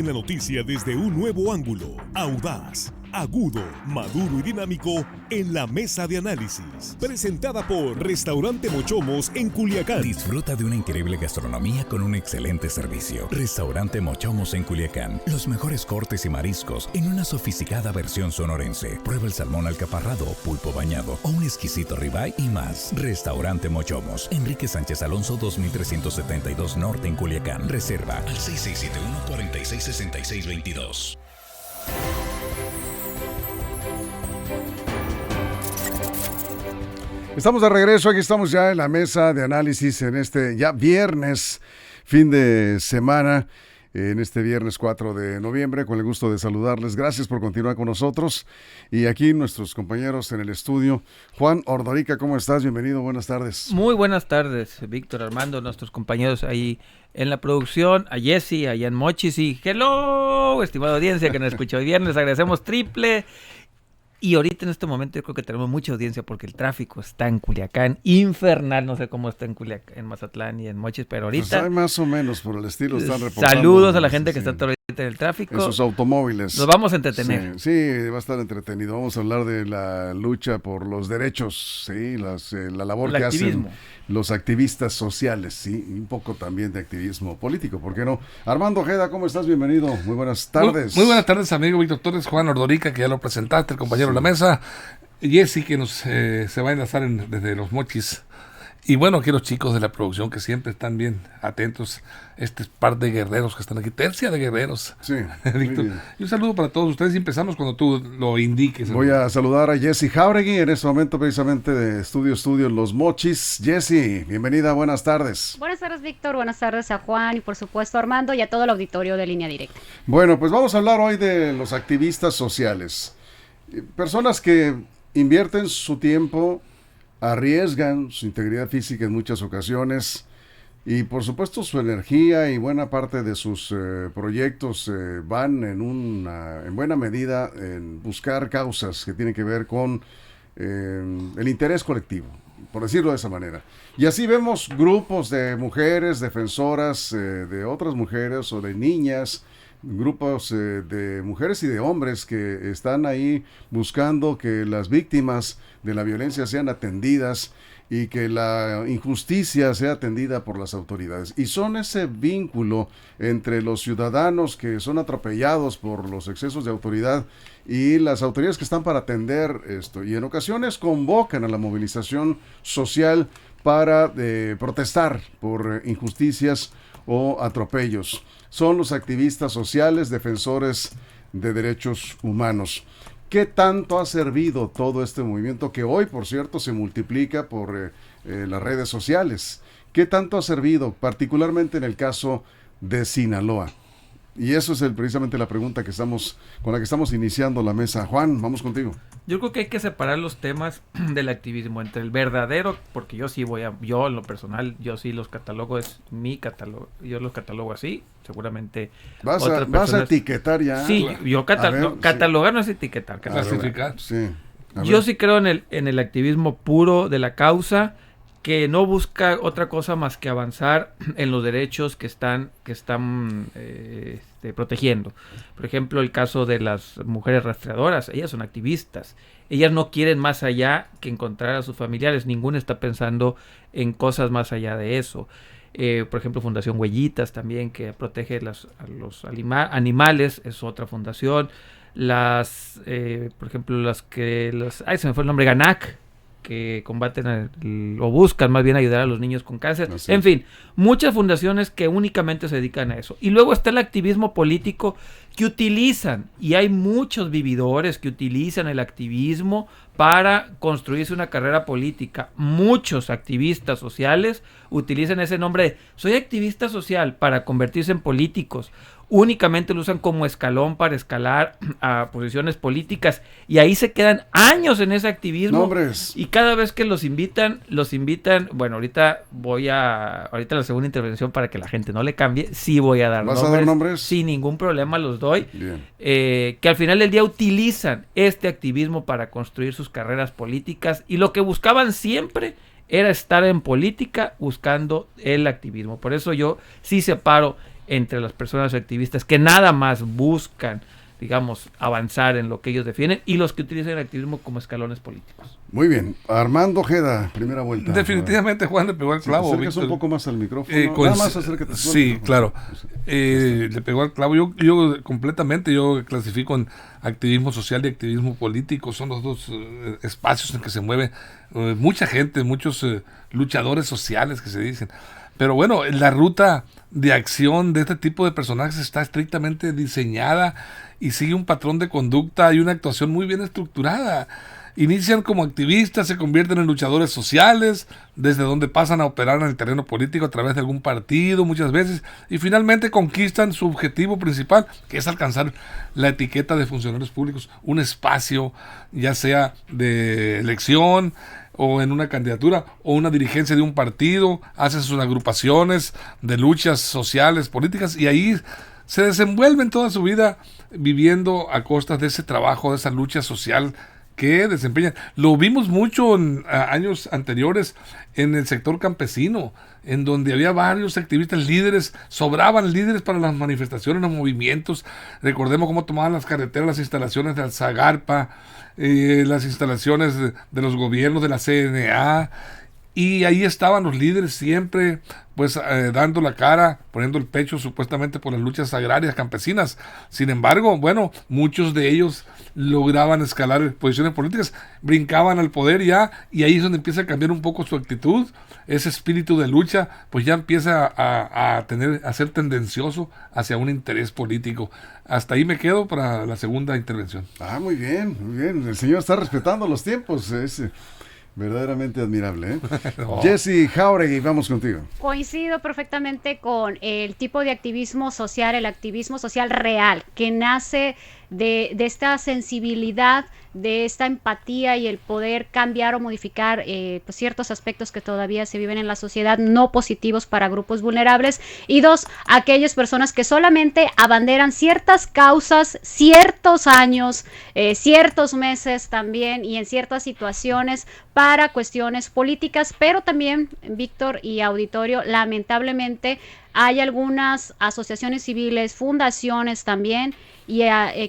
la noticia desde un nuevo ángulo, audaz, agudo, maduro y dinámico en la mesa de análisis. Presentada por Restaurante Mochomos en Culiacán. Disfruta de una increíble gastronomía con un excelente servicio. Restaurante Mochomos en Culiacán. Los mejores cortes y mariscos en una sofisticada versión sonorense. Prueba el salmón alcaparrado, pulpo bañado o un exquisito ribeye y más. Restaurante Mochomos. Enrique Sánchez Alonso 2372 Norte en Culiacán. Reserva al 6671-466622. Estamos de regreso, aquí estamos ya en la mesa de análisis en este ya viernes, fin de semana, en este viernes 4 de noviembre, con el gusto de saludarles. Gracias por continuar con nosotros. Y aquí nuestros compañeros en el estudio. Juan Ordorica, ¿cómo estás? Bienvenido, buenas tardes. Muy buenas tardes, Víctor, Armando, nuestros compañeros ahí en la producción, a Jesse, allá en Mochis y hello, estimada audiencia que nos escucha hoy viernes, agradecemos triple. Y ahorita en este momento yo creo que tenemos mucha audiencia porque el tráfico está en Culiacán, infernal, no sé cómo está en Culiacán, en Mazatlán y en Mochis, pero ahorita... Pues hay más o menos por el estilo, están reportando. Saludos a la gente que está ahorita en el tráfico. En sus automóviles. Nos vamos a entretener. Sí, va a estar entretenido. Vamos a hablar de la lucha por los derechos, sí, la labor que hacen los activistas sociales, sí, y un poco también de activismo político, ¿por qué no? Armando Ojeda, ¿cómo estás? Bienvenido, muy buenas tardes. Muy buenas tardes, amigo Víctor Torres, Juan Ordorica, que ya lo presentaste, el compañero de la mesa, Jesse, que nos se va a enlazar desde los Mochis, y bueno, aquí los chicos de la producción que siempre están bien atentos, este par de guerreros que están aquí, tercia de guerreros. Sí, Víctor. Y un saludo para todos ustedes y empezamos cuando tú lo indiques. Voy a saludar a Jesse Jauregui en este momento precisamente de Estudio en Los Mochis. Jesse, bienvenida, buenas tardes. Buenas tardes, Víctor, buenas tardes a Juan y por supuesto a Armando y a todo el auditorio de Línea Directa. Bueno, pues vamos a hablar hoy de los activistas sociales. Personas que invierten su tiempo, arriesgan su integridad física en muchas ocasiones y por supuesto su energía y buena parte de sus proyectos van en buena medida en buscar causas que tienen que ver con el interés colectivo, por decirlo de esa manera. Y así vemos grupos de mujeres defensoras de otras mujeres o de niñas, grupos de mujeres y de hombres que están ahí buscando que las víctimas de la violencia sean atendidas y que la injusticia sea atendida por las autoridades. Y son ese vínculo entre los ciudadanos que son atropellados por los excesos de autoridad y las autoridades que están para atender esto. Y en ocasiones convocan a la movilización social para protestar por injusticias o atropellos. Son los activistas sociales, defensores de derechos humanos. ¿Qué tanto ha servido todo este movimiento que hoy, por cierto, se multiplica por las redes sociales? ¿Qué tanto ha servido, particularmente en el caso de Sinaloa? Y eso es precisamente la pregunta con la que estamos iniciando la mesa. Juan, vamos contigo. Yo creo que hay que separar los temas del activismo entre el verdadero, porque yo en lo personal, yo sí los catalogo, es mi catálogo, yo los catalogo así, seguramente vas a etiquetar ya. Sí, yo catalogar no es etiquetar, clasificar. Sí. Yo sí creo en el activismo puro de la causa, que no busca otra cosa más que avanzar en los derechos que están protegiendo. Por ejemplo, el caso de las mujeres rastreadoras, ellas son activistas. Ellas no quieren más allá que encontrar a sus familiares. Ninguna está pensando en cosas más allá de eso. Por ejemplo, Fundación Huellitas también, que protege a los animales, es otra fundación. Por ejemplo, se me fue el nombre, GANAC, que combaten o buscan más bien ayudar a los niños con cáncer. Así. En fin, muchas fundaciones que únicamente se dedican a eso. Y luego está el activismo político que utilizan, y hay muchos vividores que utilizan el activismo para construirse una carrera política. Muchos activistas sociales utilizan ese nombre de soy activista social para convertirse en políticos. Únicamente lo usan como escalón para escalar a posiciones políticas y ahí se quedan años en ese activismo. Nombres. Y cada vez que los invitan, bueno, ahorita la segunda intervención para que la gente no le cambie, sí voy a dar nombres. ¿Vas a dar nombres? Sin ningún problema los doy. Bien. Que al final del día utilizan este activismo para construir sus carreras políticas y lo que buscaban siempre era estar en política buscando el activismo. Por eso yo sí separo entre las personas activistas que nada más buscan, digamos, avanzar en lo que ellos defienden, y los que utilizan el activismo como escalones políticos. Muy bien. Armando Ojeda, primera vuelta. Definitivamente Juan le pegó al clavo. Si te acercas Víctor. un poco más al micrófono. Nada más acércate. Sí, claro. Le pegó al clavo. Yo completamente, yo clasifico en activismo social y activismo político. Son los dos espacios en que se mueve mucha gente, muchos luchadores sociales que se dicen. Pero bueno, la ruta de acción de este tipo de personajes está estrictamente diseñada y sigue un patrón de conducta y una actuación muy bien estructurada. Inician como activistas, se convierten en luchadores sociales, desde donde pasan a operar en el terreno político a través de algún partido muchas veces, y finalmente conquistan su objetivo principal, que es alcanzar la etiqueta de funcionarios públicos, un espacio ya sea de elección o en una candidatura o una dirigencia de un partido, hacen sus agrupaciones de luchas sociales, políticas, y ahí se desenvuelven toda su vida viviendo a costas de ese trabajo, de esa lucha social que desempeñan. Lo vimos mucho en años anteriores en el sector campesino, en donde había varios activistas líderes, sobraban líderes para las manifestaciones, los movimientos. Recordemos cómo tomaban las carreteras, las instalaciones de Alzagarpa, las instalaciones de los gobiernos, de la CNA, y ahí estaban los líderes siempre pues dando la cara, poniendo el pecho supuestamente por las luchas agrarias campesinas. Sin embargo, bueno, muchos de ellos lograban escalar posiciones políticas, brincaban al poder ya, y ahí es donde empieza a cambiar un poco su actitud. Ese espíritu de lucha pues ya empieza a ser tendencioso hacia un interés político. Hasta ahí me quedo para la segunda intervención. Muy bien, muy bien. El señor está respetando los tiempos, es verdaderamente admirable, ¿eh? No. Jessy Jauregui, vamos contigo. Coincido perfectamente con el tipo de activismo social, el activismo social real, que nace de esta sensibilidad, de esta empatía y el poder cambiar o modificar pues ciertos aspectos que todavía se viven en la sociedad no positivos para grupos vulnerables. Y dos, aquellas personas que solamente abanderan ciertas causas, ciertos años, ciertos meses también, y en ciertas situaciones para cuestiones políticas, pero también, Víctor y auditorio, lamentablemente hay algunas asociaciones civiles, fundaciones también, y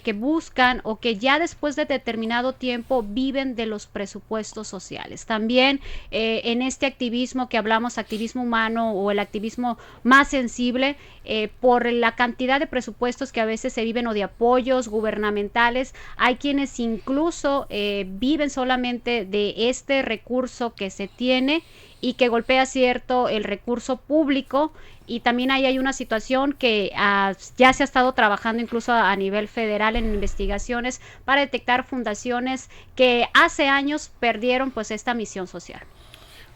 que buscan o que ya después de determinado tiempo viven de los presupuestos sociales. También en este activismo que hablamos, activismo humano o el activismo más sensible, por la cantidad de presupuestos que a veces se viven o de apoyos gubernamentales, hay quienes incluso viven solamente de este recurso que se tiene y que golpea el recurso público. Y también ahí hay una situación que ya se ha estado trabajando incluso a nivel federal en investigaciones para detectar fundaciones que hace años perdieron pues esta misión social.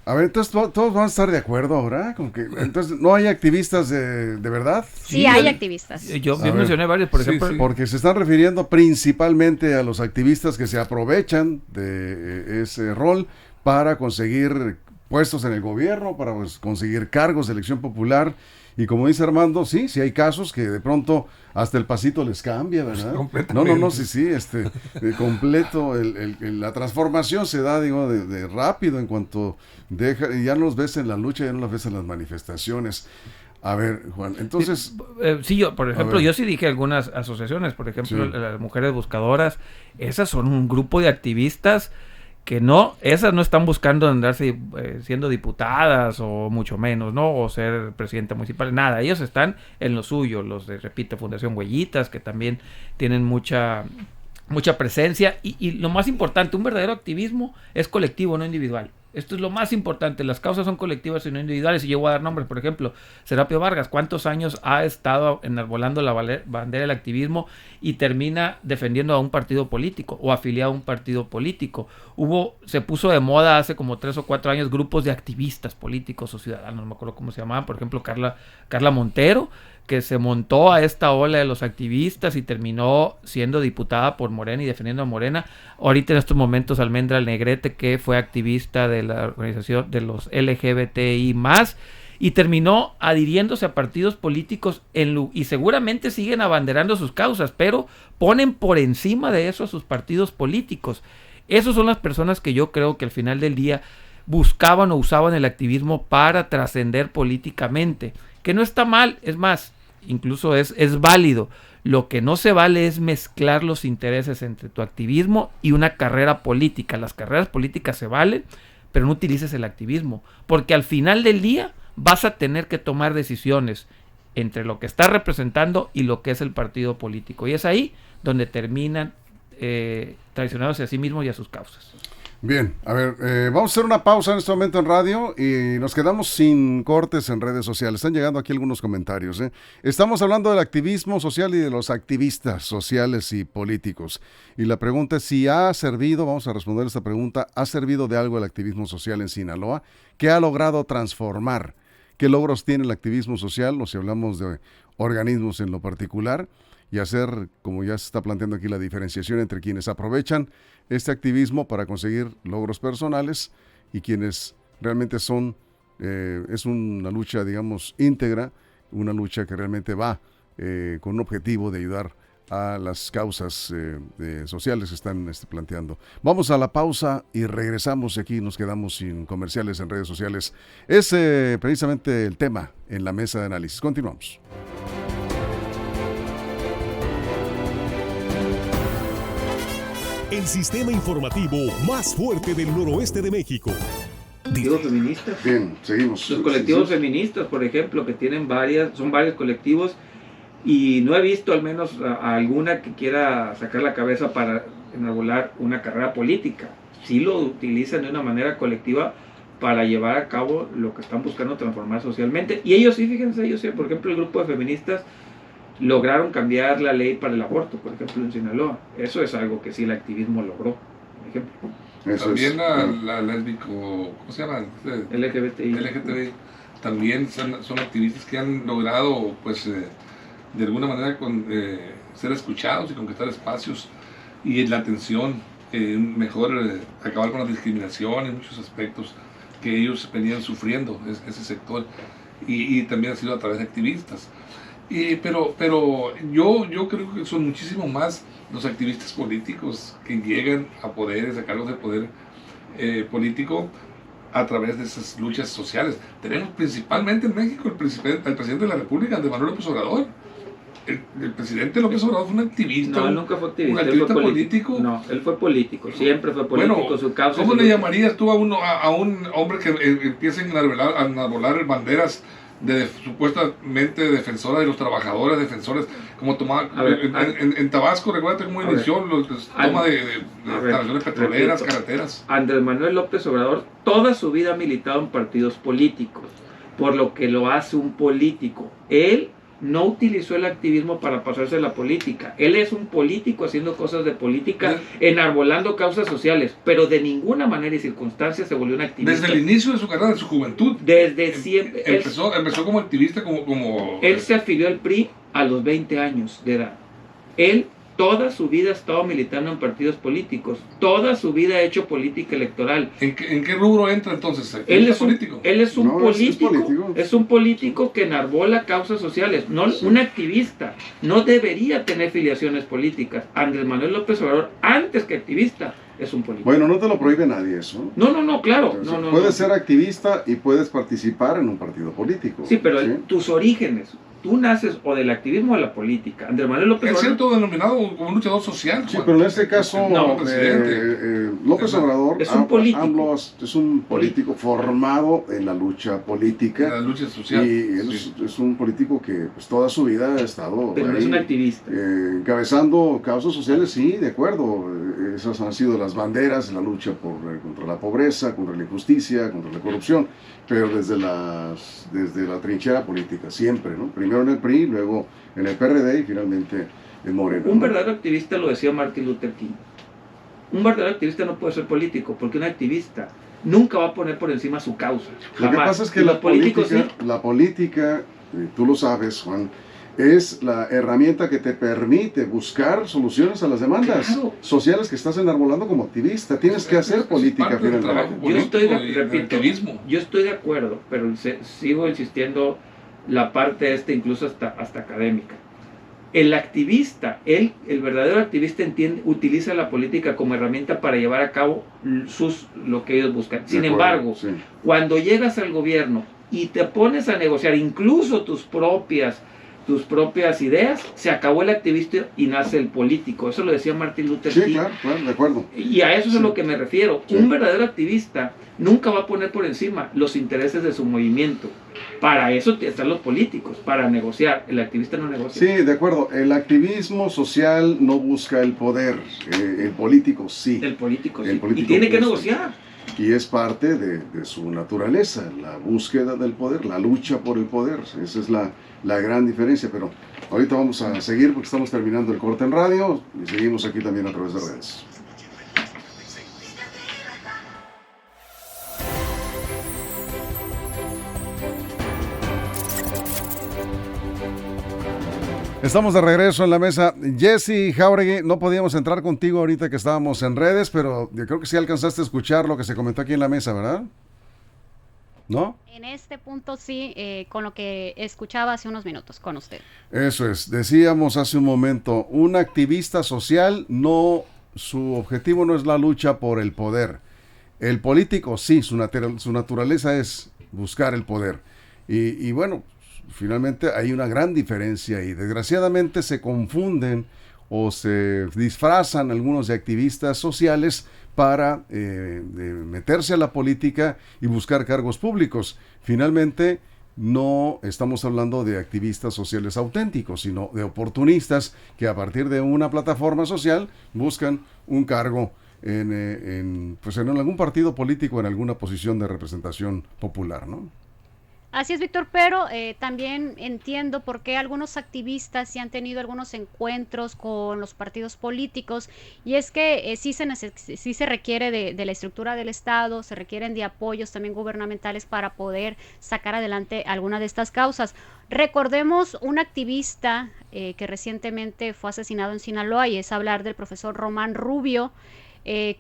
A ver, entonces todos van a estar de acuerdo ahora, como que entonces no hay activistas de verdad. Sí, hay activistas. Yo mencioné varios, por ejemplo. Sí. Porque se están refiriendo principalmente a los activistas que se aprovechan de ese rol para conseguir puestos en el gobierno, para conseguir cargos de elección popular. Y como dice Armando, sí hay casos que de pronto hasta el pasito les cambia, ¿verdad? No, sí, completo, la transformación se da, digo, de rápido en cuanto deja, y ya no los ves en la lucha, ya no los ves en las manifestaciones. A ver, Juan, entonces... Sí, yo, por ejemplo, yo sí dije algunas asociaciones, por ejemplo, las Mujeres Buscadoras, esas son un grupo de activistas que esas no están buscando andarse siendo diputadas o mucho menos, ¿no? O ser presidenta municipal, nada. Ellos están en lo suyo, los de, repito, Fundación Huellitas, que también tienen mucha presencia. Y lo más importante, un verdadero activismo es colectivo, no individual. Esto es lo más importante, las causas son colectivas y no individuales. Y yo voy a dar nombres, por ejemplo, Serapio Vargas, ¿cuántos años ha estado enarbolando la bandera del activismo y termina defendiendo a un partido político o afiliado a un partido político? Se puso de moda hace como 3 o 4 años grupos de activistas políticos o ciudadanos, no me acuerdo cómo se llamaban, por ejemplo Carla Montero, que se montó a esta ola de los activistas y terminó siendo diputada por Morena y defendiendo a Morena. Ahorita en estos momentos Almendra Negrete, que fue activista de la organización de los LGBTI+, y terminó adhiriéndose a partidos políticos y seguramente siguen abanderando sus causas, pero ponen por encima de eso a sus partidos políticos. Esas son las personas que yo creo que al final del día buscaban o usaban el activismo para trascender políticamente, que no está mal, es más, incluso es válido. Lo que no se vale es mezclar los intereses entre tu activismo y una carrera política. Las carreras políticas se valen, pero no utilices el activismo, porque al final del día vas a tener que tomar decisiones entre lo que estás representando y lo que es el partido político. Y es ahí donde terminan traicionándose a sí mismos y a sus causas. Bien, a ver, vamos a hacer una pausa en este momento en radio y nos quedamos sin cortes en redes sociales. Están llegando aquí algunos comentarios. Estamos hablando del activismo social y de los activistas sociales y políticos. Y la pregunta es si ha servido, vamos a responder esta pregunta, ¿ha servido de algo el activismo social en Sinaloa? ¿Qué ha logrado transformar? ¿Qué logros tiene el activismo social? O si hablamos de organismos en lo particular, y hacer, como ya se está planteando aquí, la diferenciación entre quienes aprovechan este activismo para conseguir logros personales y quienes realmente son, es una lucha, digamos, íntegra, una lucha que realmente va con un objetivo de ayudar a las causas sociales que están planteando. Vamos a la pausa y regresamos. Aquí nos quedamos sin comerciales en redes sociales. Es precisamente el tema en la mesa de análisis. Continuamos. El sistema informativo más fuerte del noroeste de México. Colectivos feministas. Bien, seguimos. Los colectivos feministas, por ejemplo, que tienen son varios colectivos, y no he visto al menos a alguna que quiera sacar la cabeza para enarbolar una carrera política. Sí lo utilizan de una manera colectiva para llevar a cabo lo que están buscando transformar socialmente. Y ellos sí, fíjense, por ejemplo, el grupo de feministas lograron cambiar la ley para el aborto, por ejemplo, en Sinaloa. Eso es algo que sí el activismo logró, por ejemplo. Eso también es, la lésbico, ¿cómo se llama? LGBTI. También son activistas que han logrado, pues, de alguna manera ser escuchados y conquistar espacios y la atención, mejor acabar con la discriminación en muchos aspectos que ellos venían sufriendo, ese sector, y también ha sido a través de activistas. Pero yo creo que son muchísimo más los activistas políticos que llegan a poderes, a cargos de poder político a través de esas luchas sociales. Tenemos principalmente en México el presidente de la República, Andrés Manuel López Obrador. El presidente López Obrador fue un activista. No, él nunca fue activista. ¿Un activista político? No, él fue político, siempre fue político. Bueno, su causa. ¿cómo le llamarías tú a un hombre que empieza a enarbolar banderas supuestamente defensora de los trabajadores, defensores, como en Tabasco, recuerda cómo inició toma de instalaciones petroleras, carreteras? Andrés Manuel López Obrador toda su vida ha militado en partidos políticos, por lo que lo hace un político. Él no utilizó el activismo para pasarse a la política. Él es un político haciendo cosas de política, enarbolando causas sociales, pero de ninguna manera y circunstancia se volvió un activista. Desde el inicio de su carrera, de su juventud. Desde siempre. Empezó como activista, como él se afilió al PRI a los 20 años de edad. Él toda su vida ha estado militando en partidos políticos, toda su vida ha hecho política electoral. ¿En qué rubro entra entonces? Él es político. Él es un político, es un político que enarbola causas sociales, no un activista. No debería tener filiaciones políticas. Andrés Manuel López Obrador, antes que activista, es un político. Bueno, no te lo prohíbe nadie eso. No, claro. Entonces, puedes ser activista y puedes participar en un partido político. Sí, pero tus orígenes, tú naces o del activismo o de la política. Andrés Manuel López Obrador. Es cierto, denominado como un luchador social. Sí, pero en este caso, López Obrador es un político. AMLO es un político formado en la lucha política. En la lucha social. Y él es un político que pues, toda su vida ha estado. Pero no es un activista. Encabezando causas sociales, sí, de acuerdo. Esas han sido las banderas de la lucha contra la pobreza, contra la injusticia, contra la corrupción. Pero desde la trinchera política, siempre, ¿no? Primero en el PRI, luego en el PRD y finalmente en Morena. Un verdadero activista, lo decía Martin Luther King, un verdadero activista no puede ser político, porque un activista nunca va a poner por encima su causa. Lo que pasa es que la política, tú lo sabes, Juan, es la herramienta que te permite buscar soluciones a las demandas sociales que estás enarbolando como activista. Tienes que hacer política finalmente. Yo estoy de acuerdo, pero sigo insistiendo la parte incluso hasta académica. El activista, el verdadero activista utiliza la política como herramienta para llevar a cabo lo que ellos buscan. Sin embargo, cuando llegas al gobierno y te pones a negociar incluso tus propias tus propias ideas, se acabó el activista y nace el político. Eso lo decía Martin Luther King. Sí, claro, de acuerdo. Y a eso es a lo que me refiero. Sí. Un verdadero activista nunca va a poner por encima los intereses de su movimiento. Para eso están los políticos, para negociar. El activista no negocia. Sí, de acuerdo. El activismo social no busca el poder. El político sí. El político, El sí. político Y tiene que busca. negociar. Y es parte de su naturaleza, la búsqueda del poder, la lucha por el poder. Esa es la gran diferencia. Pero ahorita vamos a seguir porque estamos terminando el corte en radio y seguimos aquí también a través de redes. Estamos de regreso en la mesa. Jesse Jauregui, no podíamos entrar contigo ahorita que estábamos en redes, pero yo creo que sí alcanzaste a escuchar lo que se comentó aquí en la mesa, ¿verdad? ¿No? En este punto sí, con lo que escuchaba hace unos minutos con usted. Eso es, decíamos hace un momento, un activista social su objetivo no es la lucha por el poder. El político sí, su naturaleza es buscar el poder. Y bueno, finalmente hay una gran diferencia y desgraciadamente se confunden o se disfrazan algunos de activistas sociales para meterse a la política y buscar cargos públicos. Finalmente no estamos hablando de activistas sociales auténticos, sino de oportunistas que a partir de una plataforma social buscan un cargo en algún partido político, en alguna posición de representación popular, ¿no? Así es, Víctor, pero también entiendo por qué algunos activistas sí han tenido algunos encuentros con los partidos políticos, y es que sí se requiere de la estructura del Estado, se requieren de apoyos también gubernamentales para poder sacar adelante alguna de estas causas. Recordemos un activista que recientemente fue asesinado en Sinaloa, y es hablar del profesor Román Rubio,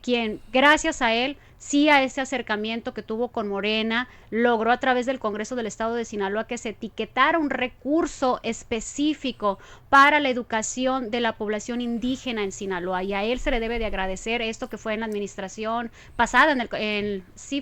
quien gracias a él, sí, a ese acercamiento que tuvo con Morena, logró a través del Congreso del Estado de Sinaloa que se etiquetara un recurso específico para la educación de la población indígena en Sinaloa, y a él se le debe de agradecer esto que fue en la administración pasada,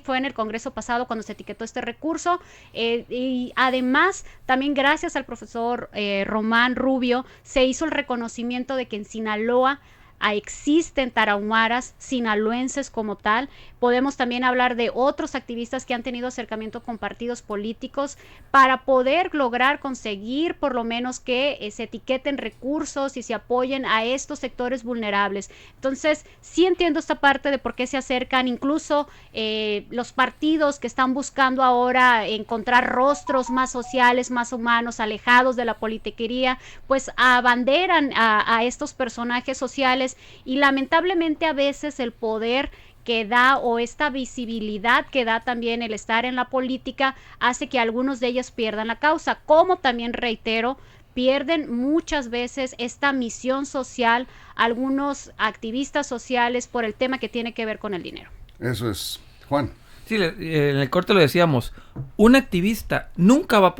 fue en el Congreso pasado cuando se etiquetó este recurso, y además también gracias al profesor Román Rubio se hizo el reconocimiento de que en Sinaloa existen tarahumaras sinaloenses como tal. Podemos también hablar de otros activistas que han tenido acercamiento con partidos políticos para poder lograr conseguir por lo menos que se etiqueten recursos y se apoyen a estos sectores vulnerables. Entonces, sí entiendo esta parte de por qué se acercan incluso los partidos que están buscando ahora encontrar rostros más sociales, más humanos, alejados de la politiquería, pues abanderan a estos personajes sociales, y lamentablemente a veces el poder que da o esta visibilidad que da también el estar en la política hace que algunos de ellos pierdan la causa, como también reitero, pierden muchas veces esta misión social algunos activistas sociales por el tema que tiene que ver con el dinero. Eso es. Juan. Sí, en el corte lo decíamos, un activista nunca va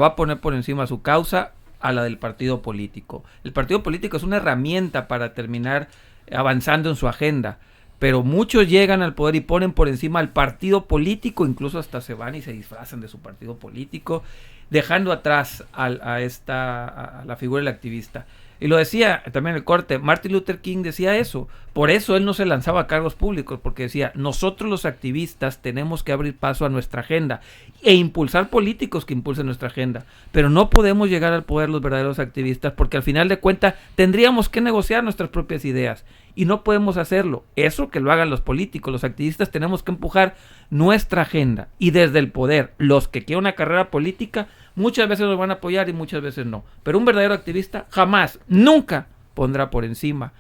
a poner por encima su causa a la del partido político. El partido político es una herramienta para terminar avanzando en su agenda, pero muchos llegan al poder y ponen por encima al partido político, incluso hasta se van y se disfrazan de su partido político, dejando atrás a la figura del activista. Y lo decía también en el corte, Martin Luther King decía eso, por eso él no se lanzaba a cargos públicos, porque decía, nosotros los activistas tenemos que abrir paso a nuestra agenda e impulsar políticos que impulsen nuestra agenda, pero no podemos llegar al poder los verdaderos activistas, porque al final de cuentas tendríamos que negociar nuestras propias ideas, y no podemos hacerlo, eso que lo hagan los políticos. Los activistas tenemos que empujar nuestra agenda, y desde el poder, los que quieren una carrera política, muchas veces nos van a apoyar y muchas veces no. Pero un verdadero activista jamás, nunca pondrá por encima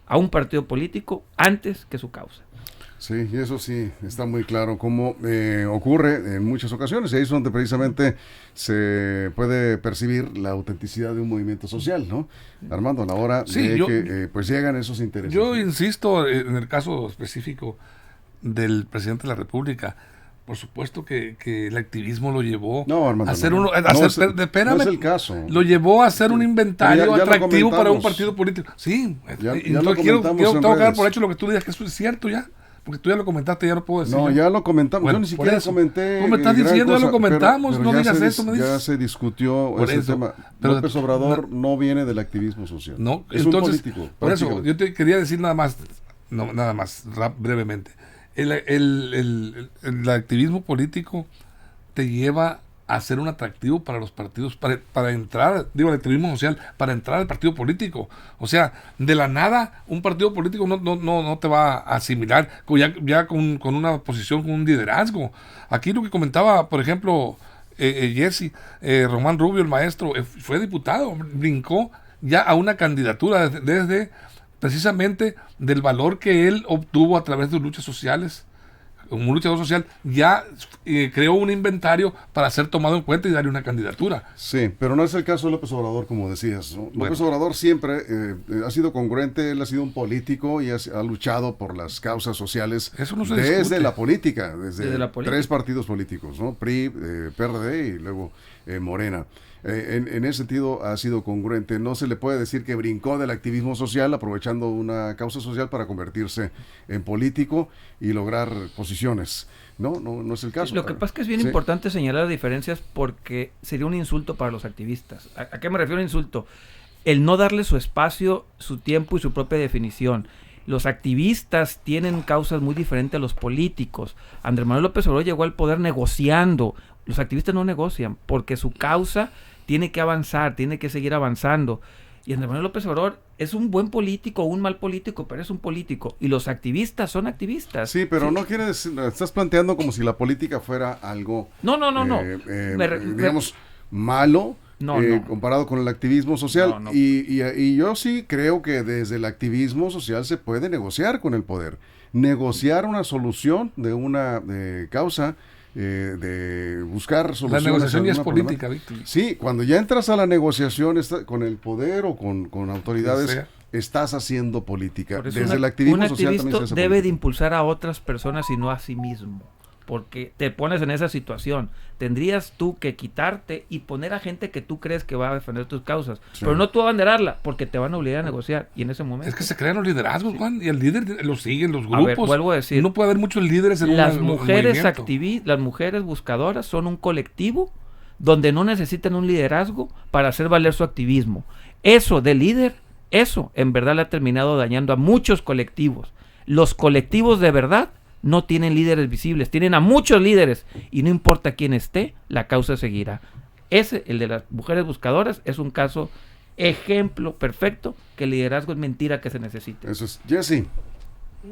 a un partido político antes que su causa. Sí, y eso sí está muy claro cómo ocurre en muchas ocasiones. Y ahí es donde precisamente se puede percibir la autenticidad de un movimiento social, ¿no? Armando, a la hora de que pues llegan esos intereses. Yo insisto en el caso específico del presidente de la República. Por supuesto que el activismo lo llevó a hacer no es el caso. Lo llevó a hacer un inventario ya atractivo para un partido político. Sí, ya tengo que dar por hecho lo que tú digas, que eso es cierto ya. Porque tú ya lo comentaste, ya no puedo decir. No, ya lo comentamos. Bueno, yo ni siquiera por eso. comenté. ¿Cómo me estás gran diciendo? Ya cosa, lo comentamos. pero No ya digas se eso. Me dices. Ya se discutió Por ese eso. tema. Pero López Obrador no viene del activismo social. No, es entonces, un político. por eso, prácticamente. yo te quería decir nada más, brevemente. El activismo político te lleva a ser un atractivo para los partidos, para entrar, digo, el activismo social, para entrar al partido político. O sea, de la nada, un partido político no te va a asimilar ya con una posición, con un liderazgo. Aquí lo que comentaba, por ejemplo, Jesse, Román Rubio, el maestro, fue diputado, brincó ya a una candidatura desde precisamente del valor que él obtuvo a través de sus luchas sociales. Un luchador social ya creó un inventario para ser tomado en cuenta y darle una candidatura. Sí, pero no es el caso de López Obrador, como decías, ¿no? Bueno. López Obrador siempre ha sido congruente, él ha sido un político y ha luchado por las causas sociales Eso no se desde discute. la política, desde la política. 3 partidos políticos, ¿no? PRI, PRD y luego Morena. En ese sentido ha sido congruente. No se le puede decir que brincó del activismo social aprovechando una causa social para convertirse en político y lograr posiciones. No es el caso. Lo que pasa es que es bien Sí. importante señalar las diferencias porque sería un insulto para los activistas. ¿A qué me refiero insulto? El no darle su espacio, su tiempo y su propia definición. Los activistas tienen causas muy diferentes a los políticos. Andrés Manuel López Obrador llegó al poder negociando. Los activistas no negocian porque su causa tiene que avanzar, tiene que seguir avanzando. Y Andrés Manuel López Obrador es un buen político o un mal político, pero es un político. Y los activistas son activistas. Sí, pero no quiere decir, estás planteando como si la política fuera algo, No. digamos, malo, No. comparado con el activismo social. No. Y yo sí creo que desde el activismo social se puede negociar con el poder. Negociar una solución de una causa, de buscar soluciones. La negociación a ya es alguna política, problemática. Víctor. Sí, cuando ya entras a la negociación con el poder o con autoridades, sea. estás haciendo política. Por eso Desde un el activismo un social activista también se hace debe de política. impulsar a otras personas y no a sí mismo. Porque te pones en esa situación. Tendrías tú que quitarte y poner a gente que tú crees que va a defender tus causas. Sí. Pero no tú abanderarla, porque te van a obligar a negociar. Y en ese momento... Es que se crean los liderazgos, Juan, y el líder lo siguen los A grupos. ver, vuelvo a decir, No puede haber muchos líderes en las un mujeres movimiento. las mujeres buscadoras son un colectivo donde no necesitan un liderazgo para hacer valer su activismo. Eso de líder, eso en verdad le ha terminado dañando a muchos colectivos. Los colectivos de verdad no tienen líderes visibles, tienen a muchos líderes y no importa quién esté, la causa seguirá. El de las mujeres buscadoras, es un caso ejemplo perfecto que el liderazgo es mentira que se necesite. Eso es. Jesse.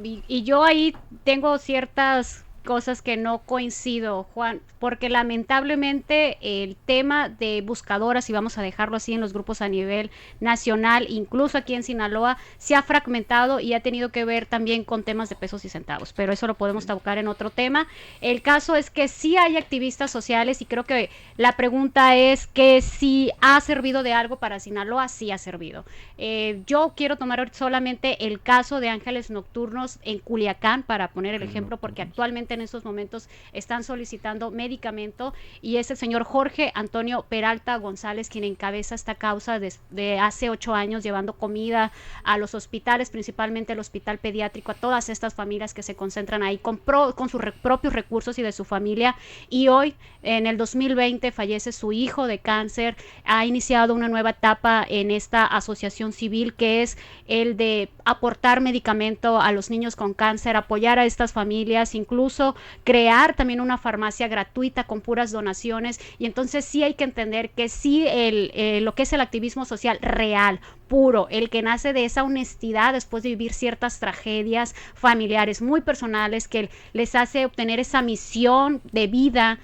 Y yo ahí tengo ciertas cosas que no coincido, Juan, porque lamentablemente el tema de buscadoras, y vamos a dejarlo así en los grupos a nivel nacional, incluso aquí en Sinaloa, se ha fragmentado y ha tenido que ver también con temas de pesos y centavos, pero eso lo podemos tocar en otro tema. El caso es que sí hay activistas sociales y creo que la pregunta es que si ha servido de algo para Sinaloa. Sí ha servido. Yo quiero tomar solamente el caso de Ángeles Nocturnos en Culiacán para poner el ejemplo, porque actualmente en estos momentos están solicitando medicamento y es el señor Jorge Antonio Peralta González quien encabeza esta causa de hace 8 años, llevando comida a los hospitales, principalmente el hospital pediátrico, a todas estas familias que se concentran ahí con sus propios recursos y de su familia. Y hoy, en el 2020, fallece su hijo de cáncer. Ha iniciado una nueva etapa en esta asociación civil, que es el de aportar medicamento a los niños con cáncer, apoyar a estas familias, incluso crear también una farmacia gratuita con puras donaciones. Y entonces sí hay que entender que sí lo que es el activismo social real, puro, el que nace de esa honestidad después de vivir ciertas tragedias familiares muy personales que les hace obtener esa misión de vida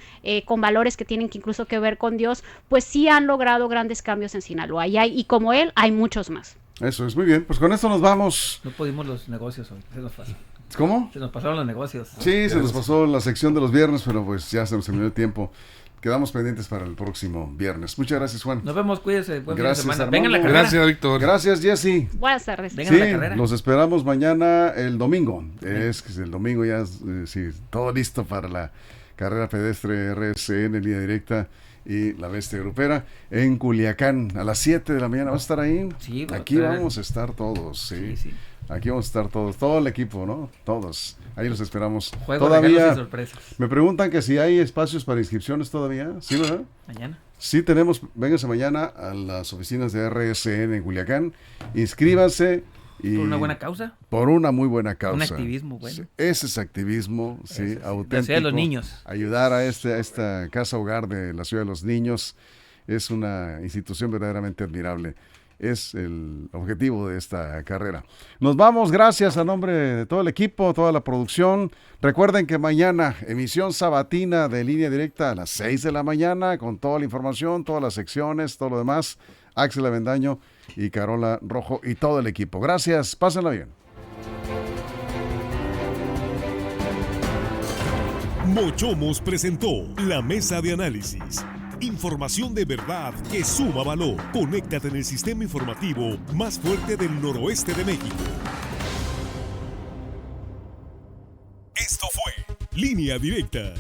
con valores que tienen que incluso que ver con Dios, pues sí han logrado grandes cambios en Sinaloa y como él hay muchos más. Eso es, muy bien. Pues con esto nos vamos. No pudimos los negocios hoy, se nos pasó. ¿Cómo? Se nos pasaron los negocios. Sí, se nos pasó la sección de los viernes, pero pues ya se nos terminó el tiempo. Quedamos pendientes para el próximo viernes. Muchas gracias, Juan. Nos vemos, cuídense. Buen fin de Gracias, semana. Armando. Vengan a la carrera. Gracias, Víctor. Gracias, Jesse. Buenas tardes. Vengan a la Sí, carrera. los esperamos mañana, el domingo. Es que el domingo ya, sí, todo listo para la carrera pedestre RSN en línea directa y la bestia grupera en Culiacán a las 7 de la mañana. ¿Vas a estar ahí? Sí, voy a Aquí estar. vamos a estar todos, sí. Sí. Aquí vamos a estar todos, todo el equipo, ¿no? Todos. Ahí los esperamos. Juego, regalos y Todavía sorpresas. me preguntan que si hay espacios para inscripciones todavía. ¿Sí, verdad? Mañana. Sí tenemos. Vénganse mañana a las oficinas de RSN en Culiacán. Inscríbanse. Y Por una buena causa. por una muy buena causa. Un activismo bueno. Sí, ese es activismo, sí, auténtico. De los niños. Ayudar a esta casa hogar de la Ciudad de los Niños es una institución verdaderamente admirable. Es el objetivo de esta carrera. Nos vamos, gracias a nombre de todo el equipo, toda la producción. Recuerden que mañana, emisión sabatina de Línea Directa a las 6 de la mañana, con toda la información, todas las secciones, todo lo demás. Axel Avendaño y Carola Rojo y todo el equipo. Gracias, pásenla bien. Mochomos presentó la mesa de análisis. Información de verdad que suma valor. Conéctate en el sistema informativo más fuerte del noroeste de México. Esto fue Línea Directa.